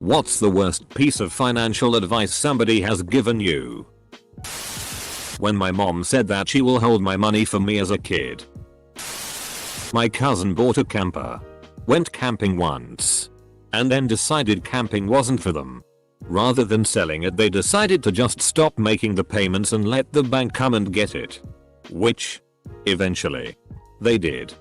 What's the worst piece of financial advice somebody has given you? When my mom said that she will hold my money for me as a kid. My cousin bought a camper. Went camping once. And then decided camping wasn't for them. Rather than selling it, they decided to just stop making the payments and let the bank come and get it. Which, eventually, they did.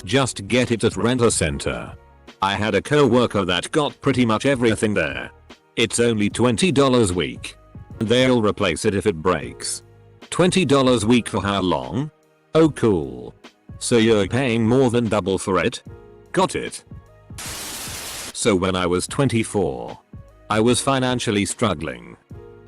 Just get it at Rent-A-Center. I had a co-worker that got pretty much everything there. It's only $20 a week. They'll replace it if it breaks. $20 a week for how long? Oh cool. So you're paying more than double for it? Got it. So when I was 24, I was financially struggling.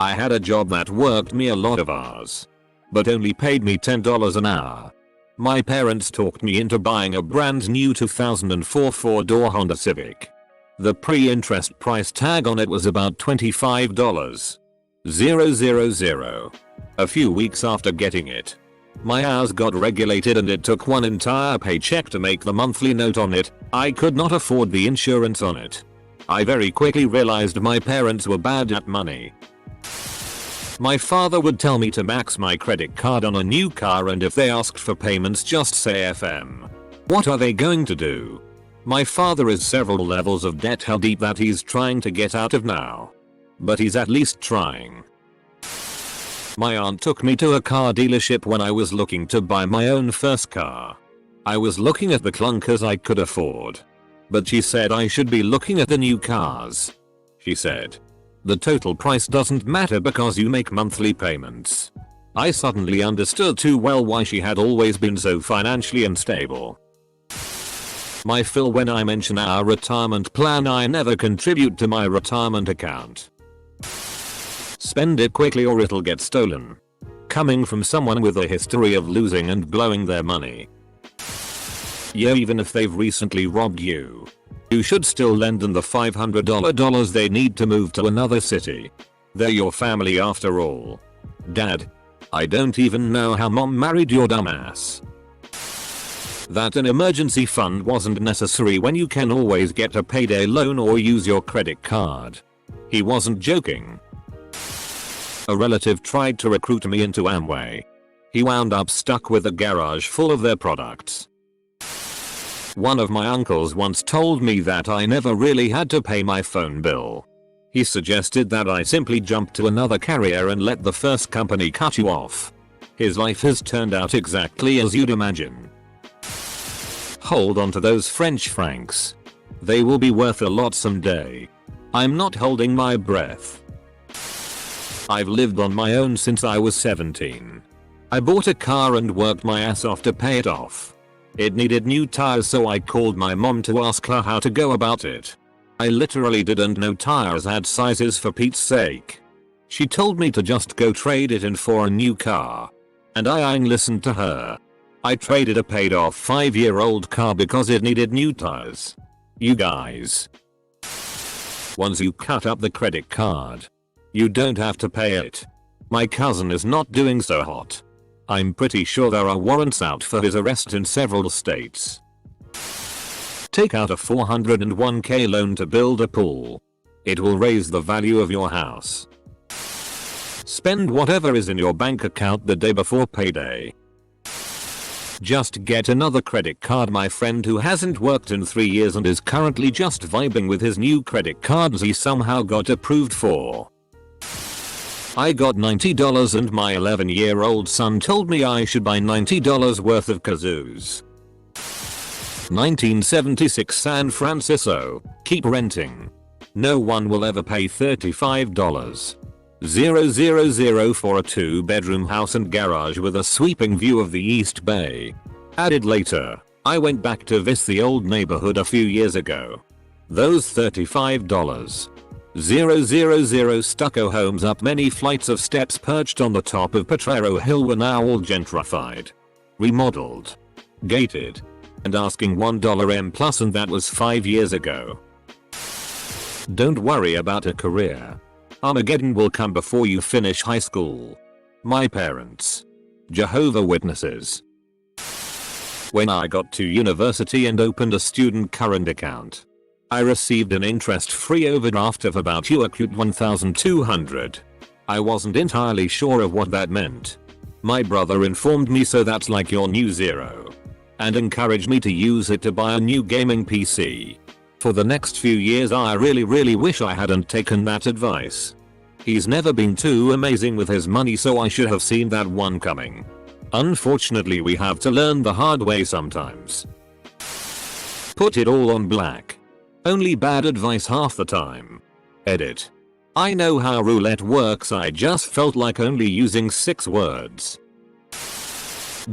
I had a job that worked me a lot of hours, but only paid me $10 an hour. My parents talked me into buying a brand new 2004 4-door Honda Civic. The pre-interest price tag on it was about $25,000. A few weeks after getting it, my hours got regulated and it took one entire paycheck to make the monthly note on it. I could not afford the insurance on it. I very quickly realized my parents were bad at money. My father would tell me to max my credit card on a new car, and if they asked for payments just say FM. What are they going to do? My father is several levels of debt hell deep that he's trying to get out of now. But he's at least trying. My aunt took me to a car dealership when I was looking to buy my own first car. I was looking at the clunkers I could afford. But she said I should be looking at the new cars. She said, the total price doesn't matter because you make monthly payments. I suddenly understood too well why she had always been so financially unstable. My Phil, when I mention our retirement plan, I never contribute to my retirement account. Spend it quickly or it'll get stolen. Coming from someone with a history of losing and blowing their money. Yeah, even if they've recently robbed you, you should still lend them the $500 they need to move to another city. They're your family after all. Dad, I don't even know how mom married your dumbass. That an emergency fund wasn't necessary when you can always get a payday loan or use your credit card. He wasn't joking. A relative tried to recruit me into Amway. He wound up stuck with a garage full of their products. One of my uncles once told me that I never really had to pay my phone bill. He suggested that I simply jump to another carrier and let the first company cut you off. His life has turned out exactly as you'd imagine. Hold on to those French francs. They will be worth a lot someday. I'm not holding my breath. I've lived on my own since I was 17. I bought a car and worked my ass off to pay it off. It needed new tires, so I called my mom to ask her how to go about it. I literally didn't know tires had sizes, for Pete's sake. She told me to just go trade it in for a new car. And I listened to her. I traded a paid off 5-year-old car because it needed new tires. You guys. Once you cut up the credit card, you don't have to pay it. My cousin is not doing so hot. I'm pretty sure there are warrants out for his arrest in several states. Take out a $401k loan to build a pool. It will raise the value of your house. Spend whatever is in your bank account the day before payday. Just get another credit card. My friend who hasn't worked in 3 years and is currently just vibing with his new credit cards he somehow got approved for. I got $90 and my 11-year-old son told me I should buy $90 worth of kazoos. 1976 San Francisco. Keep renting. No one will ever pay $35,000 for a 2-bedroom house and garage with a sweeping view of the East Bay. Added later, I went back to visit the old neighborhood a few years ago. Those $35,000 stucco homes up many flights of steps perched on the top of Potrero Hill were now all gentrified, remodeled, gated, and asking $1 M plus, and that was 5 years ago. Don't worry about a career. Armageddon will come before you finish high school. My parents. Jehovah's Witnesses. When I got to university and opened a student current account, I received an interest-free overdraft of about $1,200. I wasn't entirely sure of what that meant. My brother informed me, so that's like your new zero, and encouraged me to use it to buy a new gaming PC. For the next few years I really wish I hadn't taken that advice. He's never been too amazing with his money, so I should have seen that one coming. Unfortunately, we have to learn the hard way sometimes. Put it all on black. Only bad advice half the time. Edit. I know how roulette works, I just felt like only using 6 words.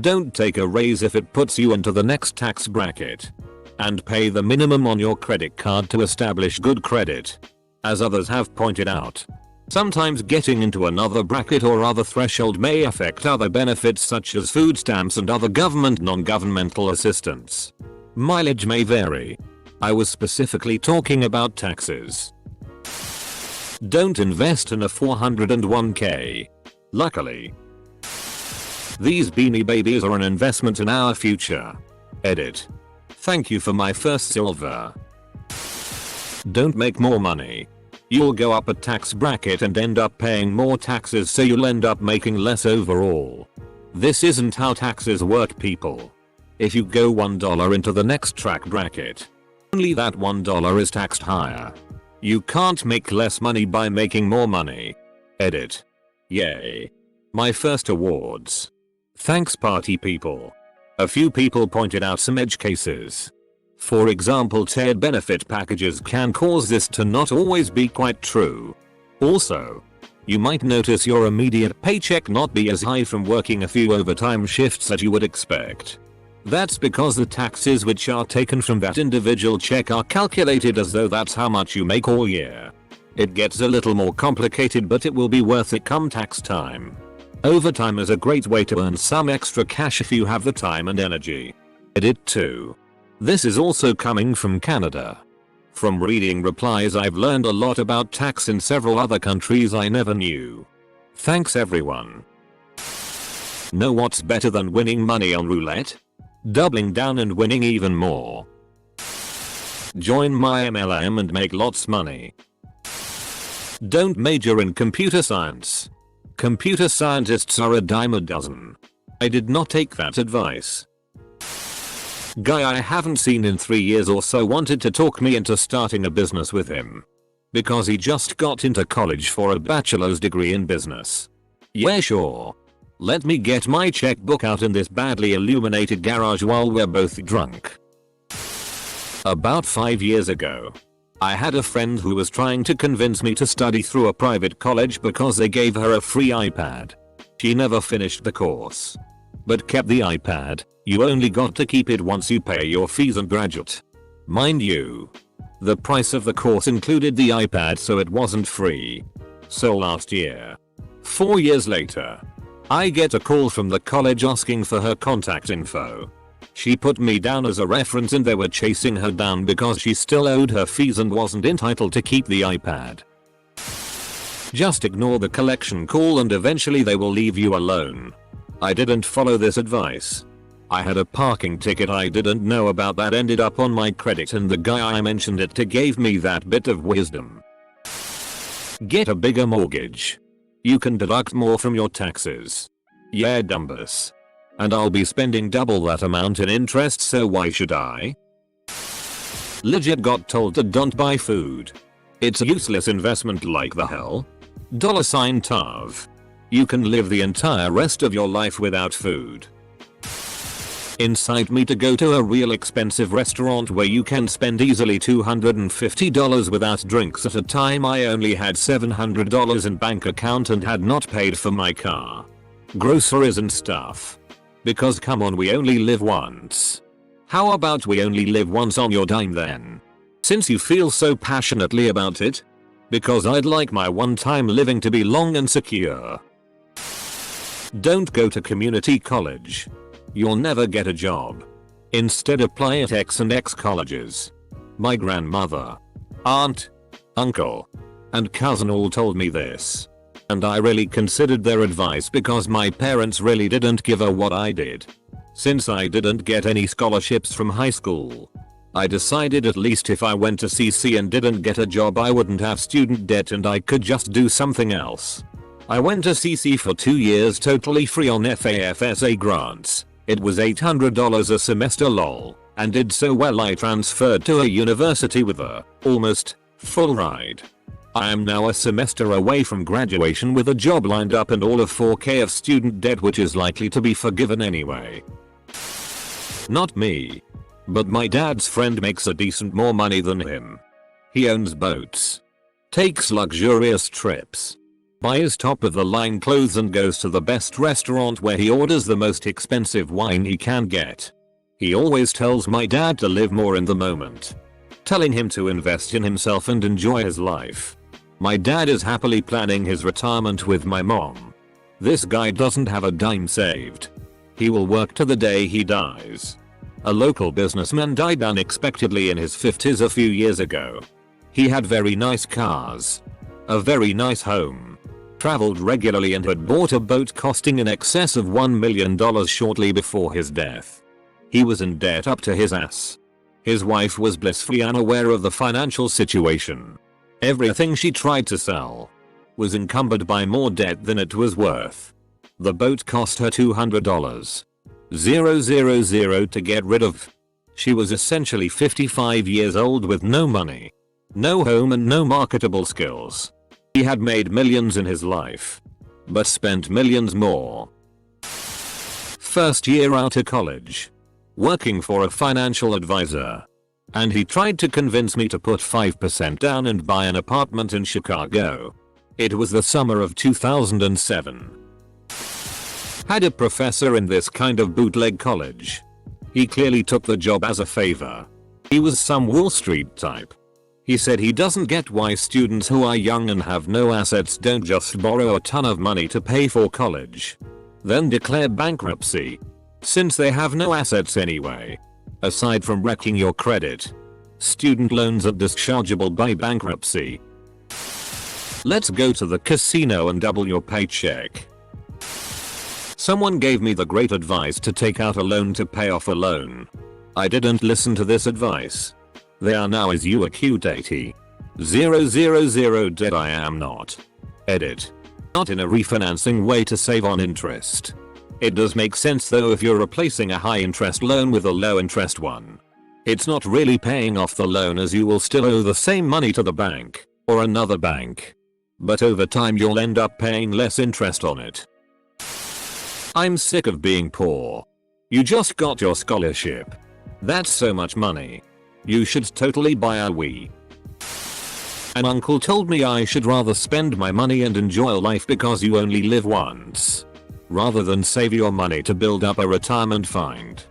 Don't take a raise if it puts you into the next tax bracket. And pay the minimum on your credit card to establish good credit. As others have pointed out, sometimes getting into another bracket or other threshold may affect other benefits such as food stamps and other government non-governmental assistance. Mileage may vary. I was specifically talking about taxes. Don't invest in a 401k. Luckily, these beanie babies are an investment in our future. Edit. Thank you for my first silver. Don't make more money. You'll go up a tax bracket and end up paying more taxes, so you'll end up making less overall. This isn't how taxes work, people. If you go $1 into the next tax bracket, only that $1 is taxed higher. You can't make less money by making more money. Edit. Yay. My first awards. Thanks, party people. A few people pointed out some edge cases. For example, tiered benefit packages can cause this to not always be quite true. Also, you might notice your immediate paycheck not be as high from working a few overtime shifts as you would expect. That's because the taxes which are taken from that individual check are calculated as though that's how much you make all year. It gets a little more complicated, but it will be worth it come tax time. Overtime is a great way to earn some extra cash if you have the time and energy. Edit 2. This is also coming from Canada. From reading replies, I've learned a lot about tax in several other countries I never knew. Thanks everyone. Know what's better than winning money on roulette? Doubling down and winning even more. Join my MLM and make lots money. Don't major in computer science. Computer scientists are a dime a dozen. I did not take that advice. Guy I haven't seen in 3 years or so wanted to talk me into starting a business with him. Because he just got into college for a bachelor's degree in business. Yeah, sure. Let me get my checkbook out in this badly illuminated garage while we're both drunk. About 5 years ago, I had a friend who was trying to convince me to study through a private college because they gave her a free iPad. She never finished the course, but kept the iPad. You only got to keep it once you pay your fees and graduate. Mind you, the price of the course included the iPad, so it wasn't free. So last year, 4 years later, I get a call from the college asking for her contact info. She put me down as a reference and they were chasing her down because she still owed her fees and wasn't entitled to keep the iPad. Just ignore the collection call and eventually they will leave you alone. I didn't follow this advice. I had a parking ticket I didn't know about that ended up on my credit, and the guy I mentioned it to gave me that bit of wisdom. Get a bigger mortgage. You can deduct more from your taxes. Yeah, dumbus. And I'll be spending double that amount in interest, so why should I? Legit got told to don't buy food. It's a useless investment like the hell. $tav. You can live the entire rest of your life without food. Incite me to go to a real expensive restaurant where you can spend easily $250 without drinks at a time I only had $700 in bank account and had not paid for my car, groceries and stuff. Because come on, we only live once. How about we only live once on your dime then? Since you feel so passionately about it. Because I'd like my one-time living to be long and secure. Don't go to community college. You'll never get a job. Instead apply at X and X colleges. My grandmother, aunt, uncle, and cousin all told me this. And I really considered their advice because my parents really didn't give a what I did. Since I didn't get any scholarships from high school, I decided at least if I went to CC and didn't get a job I wouldn't have student debt and I could just do something else. I went to CC for 2 years totally free on FAFSA grants. It was $800 a semester lol, and did so well I transferred to a university with a almost full ride. I am now a semester away from graduation with a job lined up and all of 4k of student debt which is likely to be forgiven anyway. Not me. But my dad's friend makes a decent more money than him. He owns boats, takes luxurious trips, buys top of the line clothes and goes to the best restaurant where he orders the most expensive wine he can get. He always tells my dad to live more in the moment, telling him to invest in himself and enjoy his life. My dad is happily planning his retirement with my mom. This guy doesn't have a dime saved. He will work to the day he dies. A local businessman died unexpectedly in his 50s a few years ago. He had very nice cars, a very nice home, traveled regularly and had bought a boat costing in excess of $1 million shortly before his death. He was in debt up to his ass. His wife was blissfully unaware of the financial situation. Everything she tried to sell was encumbered by more debt than it was worth. The boat cost her $200,000 to get rid of. She was essentially 55 years old with no money, no home and no marketable skills. He had made millions in his life, but spent millions more. First year out of college, working for a financial advisor, and he tried to convince me to put 5% down and buy an apartment in Chicago. It was the summer of 2007. Had a professor in this kind of bootleg college. He clearly took the job as a favor. He was some Wall Street type. He said he doesn't get why students who are young and have no assets don't just borrow a ton of money to pay for college, then declare bankruptcy, since they have no assets anyway. Aside from wrecking your credit, student loans are dischargeable by bankruptcy. Let's go to the casino and double your paycheck. Someone gave me the great advice to take out a loan to pay off a loan. I didn't listen to this advice. They are now as you acute 80,000 dead I am not. Edit. Not in a refinancing way to save on interest. It does make sense though if you're replacing a high interest loan with a low interest one. It's not really paying off the loan as you will still owe the same money to the bank or another bank. But over time you'll end up paying less interest on it. I'm sick of being poor. You just got your scholarship. That's so much money. You should totally buy a Wii. An uncle told me I should rather spend my money and enjoy life because you only live once, rather than save your money to build up a retirement fund.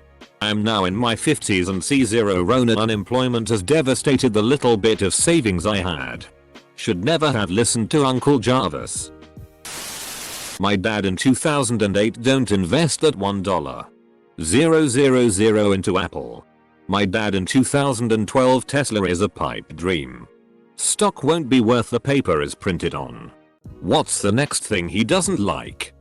I am now in my 50s and C0 Rona unemployment has devastated the little bit of savings I had. Should never have listened to Uncle Jarvis. My dad in 2008 don't invest that $1,000 into Apple. My dad in 2012 Tesla is a pipe dream. Stock won't be worth the paper is printed on. What's the next thing he doesn't like?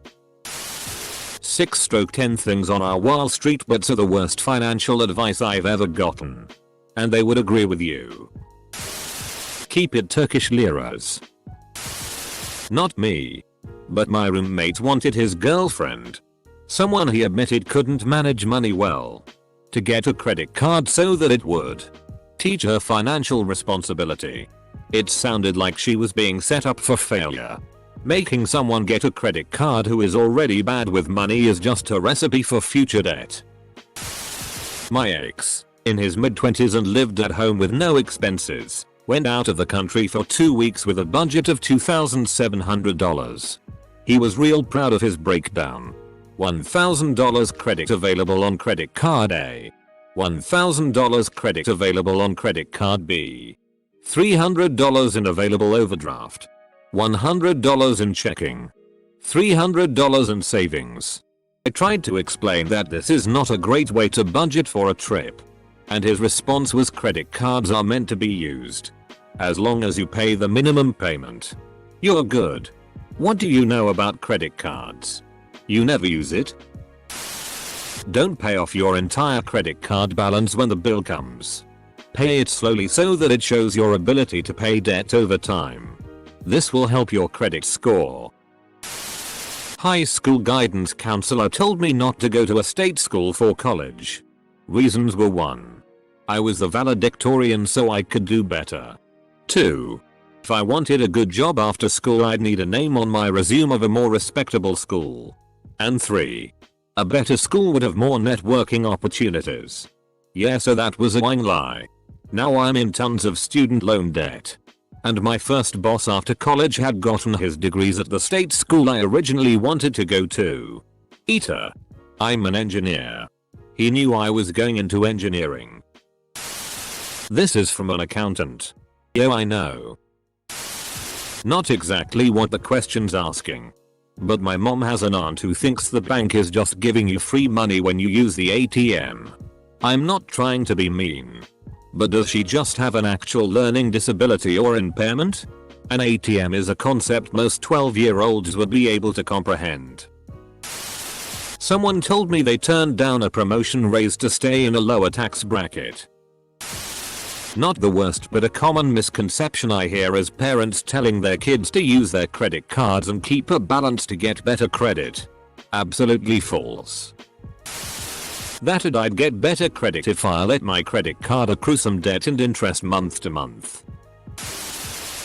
6/10 things on our Wall Street bets are the worst financial advice I've ever gotten. And they would agree with you. Keep it Turkish liras. Not me. But my roommate wanted his girlfriend, someone he admitted couldn't manage money well, to get a credit card so that it would teach her financial responsibility. It sounded like she was being set up for failure. Making someone get a credit card who is already bad with money is just a recipe for future debt. My ex, in his mid-20s and lived at home with no expenses, went out of the country for 2 weeks with a budget of $2,700. He was real proud of his breakdown. $1,000 credit available on credit card A. $1,000 credit available on credit card B. $300 in available overdraft. $100 in checking. $300 in savings. I tried to explain that this is not a great way to budget for a trip. And his response was credit cards are meant to be used. As long as you pay the minimum payment, you're good. What do you know about credit cards? You never use it? Don't pay off your entire credit card balance when the bill comes. Pay it slowly so that it shows your ability to pay debt over time. This will help your credit score. High school guidance counselor told me not to go to a state school for college. Reasons were 1. I was the valedictorian so I could do better. 2. If I wanted a good job after school I'd need a name on my resume of a more respectable school. And 3. A better school would have more networking opportunities. Yeah, so that was a whine lie. Now I'm in tons of student loan debt. And my first boss after college had gotten his degrees at the state school I originally wanted to go to. Eater. I'm an engineer. He knew I was going into engineering. This is from an accountant. Yo, I know. Not exactly what the question's asking. But my mom has an aunt who thinks the bank is just giving you free money when you use the ATM. I'm not trying to be mean. But does she just have an actual learning disability or impairment? An ATM is a concept most 12-year-olds would be able to comprehend. Someone told me they turned down a promotion raise to stay in a lower tax bracket. Not the worst, but a common misconception I hear is parents telling their kids to use their credit cards and keep a balance to get better credit. Absolutely false. That I'd get better credit if I let my credit card accrue some debt and interest month to month.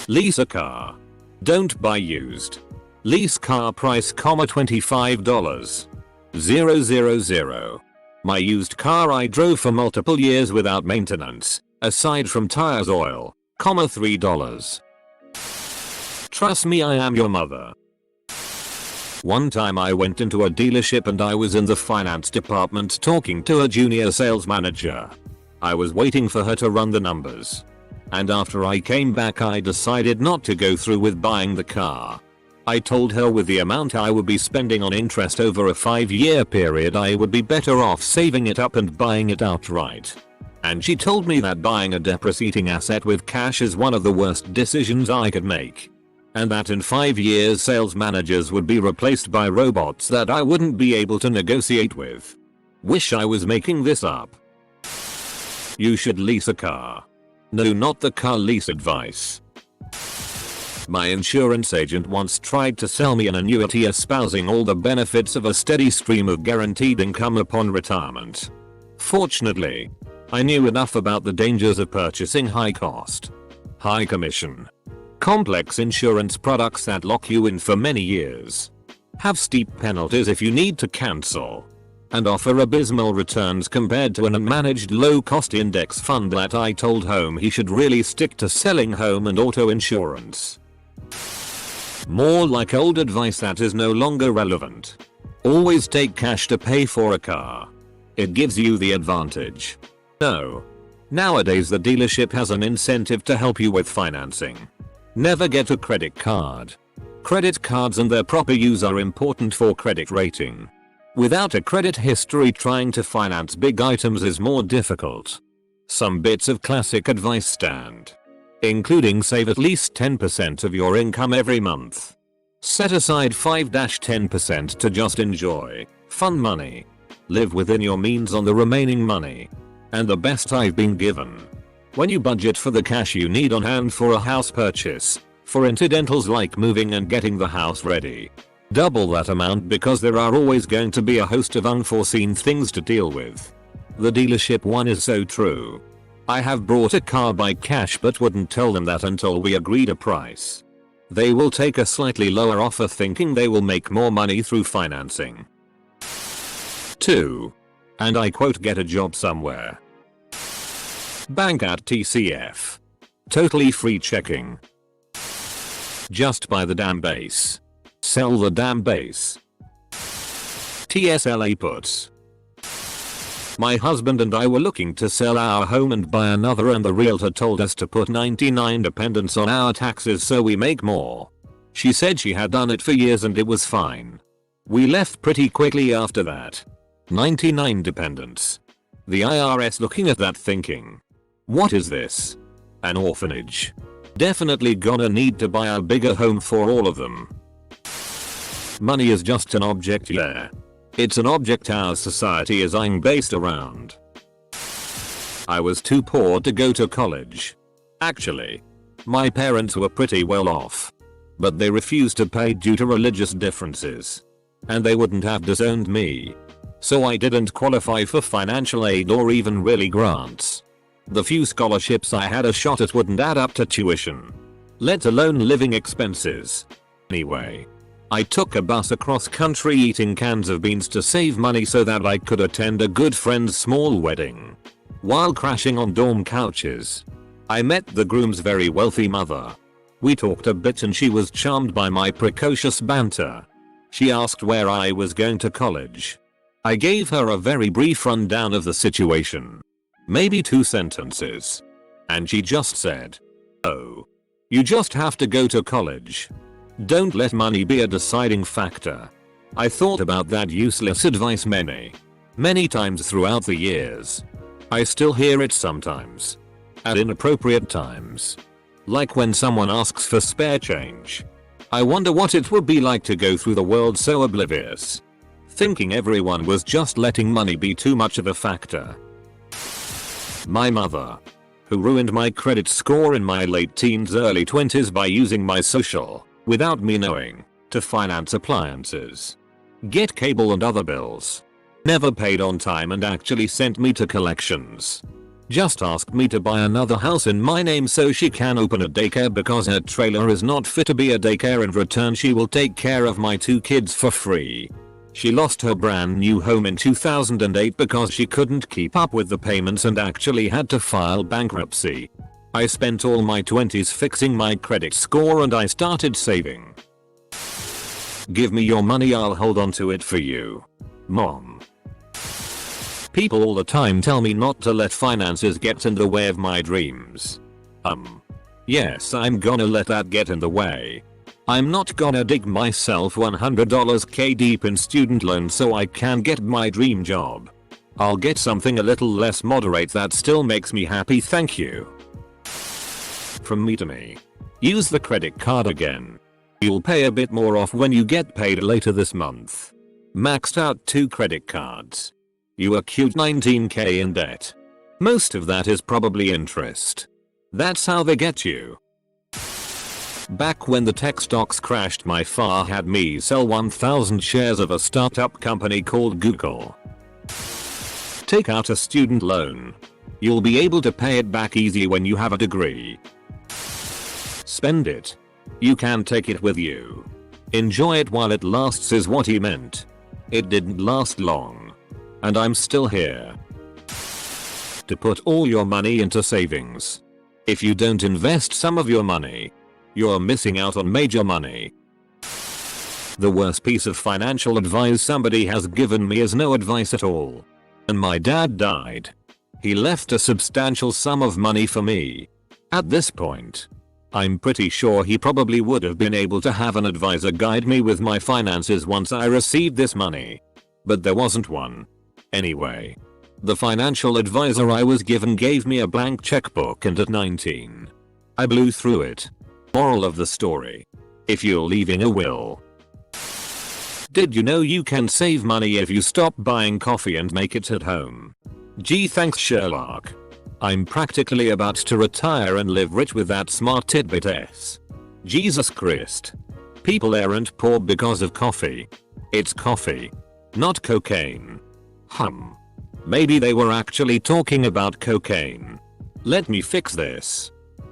Lease a car. Don't buy used. Lease car price, $25. 000. My used car I drove for multiple years without maintenance, aside from tires, oil, $3. Trust me, I am your mother. One time I went into a dealership and I was in the finance department talking to a junior sales manager. I was waiting for her to run the numbers. And after I came back I decided not to go through with buying the car. I told her with the amount I would be spending on interest over a 5-year period I would be better off saving it up and buying it outright. And she told me that buying a depreciating asset with cash is one of the worst decisions I could make. And that in 5 years sales managers would be replaced by robots that I wouldn't be able to negotiate with. Wish I was making this up. You should lease a car. No, not the car lease advice. My insurance agent once tried to sell me an annuity espousing all the benefits of a steady stream of guaranteed income upon retirement. Fortunately, I knew enough about the dangers of purchasing high cost, high commission, complex insurance products that lock you in for many years, have steep penalties if you need to cancel, and offer abysmal returns compared to an unmanaged low-cost index fund that I told him he should really stick to selling home and auto insurance. More like old advice that is no longer relevant. Always take cash to pay for a car. It gives you the advantage. No. Nowadays the dealership has an incentive to help you with financing. Never get a credit card. Credit cards and their proper use are important for credit rating. Without a credit history, trying to finance big items is more difficult. Some bits of classic advice stand, including save at least 10% of your income every month. Set aside 5-10% to just enjoy, fun money. Live within your means on the remaining money. And the best I've been given. When you budget for the cash you need on hand for a house purchase, for incidentals like moving and getting the house ready, double that amount because there are always going to be a host of unforeseen things to deal with. The dealership one is so true. I have brought a car by cash but wouldn't tell them that until we agreed a price. They will take a slightly lower offer thinking they will make more money through financing. 2. And I quote, get a job somewhere. Bank at TCF. Totally free checking. Just buy the damn base. Sell the damn base. TSLA puts. My husband and I were looking to sell our home and buy another, and the realtor told us to put 99 dependents on our taxes so we make more. She said she had done it for years and it was fine. We left pretty quickly after that. 99 dependents. The IRS looking at that thinking, what is this? An orphanage. Definitely gonna need to buy a bigger home for all of them. Money is just an object, yeah. It's an object our society is eyeing based around. I was too poor to go to college. Actually, my parents were pretty well off, but they refused to pay due to religious differences. And they wouldn't have disowned me. So I didn't qualify for financial aid or even really grants. The few scholarships I had a shot at wouldn't add up to tuition, let alone living expenses. Anyway, I took a bus across country eating cans of beans to save money so that I could attend a good friend's small wedding. While crashing on dorm couches, I met the groom's very wealthy mother. We talked a bit and she was charmed by my precocious banter. She asked where I was going to college. I gave her a very brief rundown of the situation. Maybe 2 sentences. And she just said, "Oh. You just have to go to college. Don't let money be a deciding factor." I thought about that useless advice many times throughout the years. I still hear it sometimes. At inappropriate times. Like when someone asks for spare change. I wonder what it would be like to go through the world so oblivious, thinking everyone was just letting money be too much of a factor. My mother, who ruined my credit score in my late teens early 20s by using my social, without me knowing, to finance appliances, get cable and other bills. Never paid on time and actually sent me to collections. Just asked me to buy another house in my name so she can open a daycare because her trailer is not fit to be a daycare. In return she will take care of my 2 kids for free. She lost her brand new home in 2008 because she couldn't keep up with the payments and actually had to file bankruptcy. I spent all my 20s fixing my credit score and I started saving. Give me your money, I'll hold on to it for you. Mom. People all the time tell me not to let finances get in the way of my dreams. Yes, I'm gonna let that get in the way. I'm not gonna dig myself $100k deep in student loans so I can get my dream job. I'll get something a little less moderate that still makes me happy, thank you. From me to me. Use the credit card again. You'll pay a bit more off when you get paid later this month. Maxed out 2 credit cards. You accrued 19k in debt. Most of that is probably interest. That's how they get you. Back when the tech stocks crashed, my father had me sell 1,000 shares of a startup company called Google. Take out a student loan. You'll be able to pay it back easy when you have a degree. Spend it. You can take it with you. Enjoy it while it lasts is what he meant. It didn't last long. And I'm still here. To put all your money into savings. If you don't invest some of your money, you're missing out on major money. The worst piece of financial advice somebody has given me is no advice at all. And my dad died. He left a substantial sum of money for me. At this point, I'm pretty sure he probably would have been able to have an advisor guide me with my finances once I received this money. But there wasn't one. Anyway, the financial advisor I was given gave me a blank checkbook and at 19, I blew through it. Moral of the story. If you're leaving a will. Did you know you can save money if you stop buying coffee and make it at home? Gee, thanks Sherlock. I'm practically about to retire and live rich with that smart tidbit s. Jesus Christ. People aren't poor because of coffee. It's coffee, not cocaine. Maybe they were actually talking about cocaine. Let me fix this.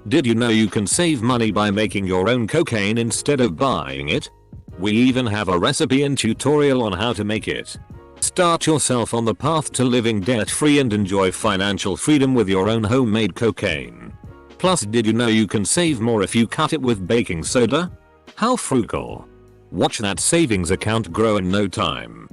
Did you know you can save money by making your own cocaine instead of buying it? We even have a recipe and tutorial on how to make it. Start yourself on the path to living debt-free and enjoy financial freedom with your own homemade cocaine. Plus, did you know you can save more if you cut it with baking soda? How frugal. Watch that savings account grow in no time.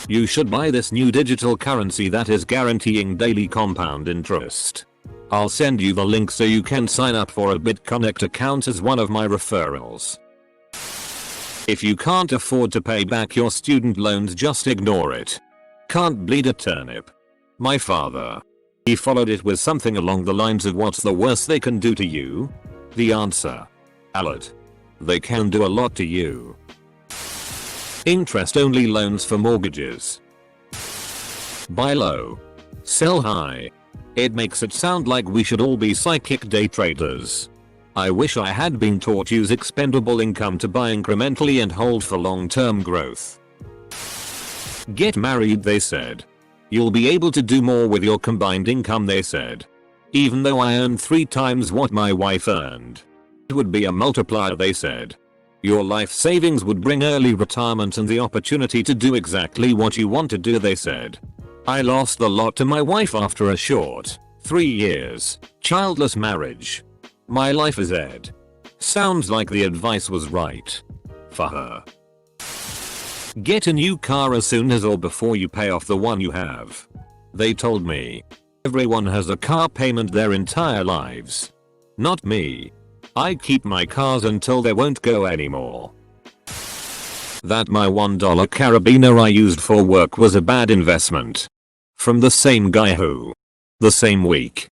You should buy this new digital currency that is guaranteeing daily compound interest. I'll send you the link so you can sign up for a BitConnect account as one of my referrals. If you can't afford to pay back your student loans, just ignore it. Can't bleed a turnip. My father. He followed it with something along the lines of, what's the worst they can do to you? The answer. Alert. They can do a lot to you. Interest only loans for mortgages. Buy low. Sell high. It makes it sound like we should all be psychic day traders. I wish I had been taught use expendable income to buy incrementally and hold for long-term growth. Get married, they said. You'll be able to do more with your combined income, they said. Even though I earn 3 times what my wife earned. It would be a multiplier, they said. Your life savings would bring early retirement and the opportunity to do exactly what you want to do, they said. I lost the lot to my wife after a short 3 years childless marriage. My life is Ed. Sounds like the advice was right. For her. Get a new car as soon as or before you pay off the one you have. They told me. Everyone has a car payment their entire lives. Not me. I keep my cars until they won't go anymore. That my $1 carabiner I used for work was a bad investment. From the same guy who. The same week.